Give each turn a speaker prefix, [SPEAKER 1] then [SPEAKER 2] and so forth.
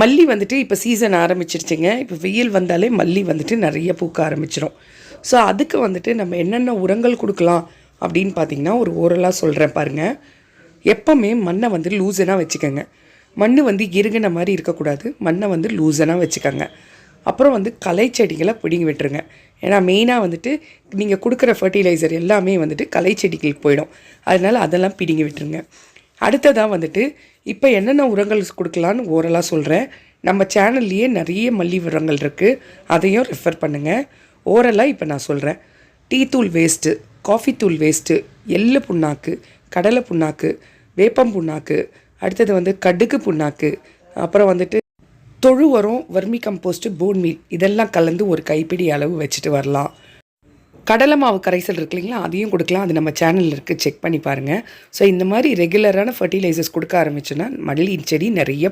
[SPEAKER 1] மல்லி வந்துட்டு இப்போ சீசன் ஆரம்பிச்சிருச்சுங்க. இப்போ வெயில் வந்தாலே மல்லி வந்துட்டு நிறைய பூக்க ஆரம்பிச்சிரும். ஸோ அதுக்கு வந்துட்டு நம்ம என்னென்ன உரங்கள் கொடுக்கலாம் அப்படின்னு பார்த்தீங்கன்னா, ஒரு ஓரலாக சொல்கிறேன் பாருங்கள். எப்போவுமே மண்ணை வந்து லூசனாக வச்சுக்கோங்க. மண் வந்து இறுகின மாதிரி இருக்கக்கூடாது. மண்ணை வந்து லூசனாக வச்சுக்கோங்க. அப்புறம் வந்து களை செடிகளை பிடுங்கி விட்டுருங்க. ஏன்னா மெயினாக வந்துட்டு நீங்கள் கொடுக்குற ஃபர்டிலைசர் எல்லாமே வந்துட்டு களை செடிகளுக்கு போயிடும். அதனால் அதெல்லாம் பிடுங்கி விட்டுருங்க. அடுத்ததாக வந்துட்டு இப்போ என்னென்ன உரங்கள் கொடுக்கலான்னு ஓரலாக சொல்கிறேன். நம்ம சேனல்லையே நிறைய மல்லி உரங்கள் இருக்குது, அதையும் ரெஃபர் பண்ணுங்கள். ஓரலாக இப்போ நான் சொல்கிறேன். டீ தூள் வேஸ்ட்டு, காஃபி தூள் வேஸ்ட்டு, எள்ளு புண்ணாக்கு, கடலை புண்ணாக்கு, வேப்பம் புண்ணாக்கு, அடுத்தது வந்து கடுகு புண்ணாக்கு, அப்புறம் வந்துட்டு தொழு உரம், வர்மி கம்போஸ்ட்டு, போன் மீல் இதெல்லாம் கலந்து ஒரு கைப்பிடி அளவு வச்சுட்டு வரலாம். கடலை மாவு கரைசல் இருக்கு இல்லைங்களா, அதையும் கொடுக்கலாம். அது நம்ம சேனலில் இருக்குது, செக் பண்ணி பாருங்கள். ஸோ இந்த மாதிரி ரெகுலரான ஃபர்டிலைசர்ஸ் கொடுக்க ஆரம்பிச்சோன்னா மல்லி செடி நிறைய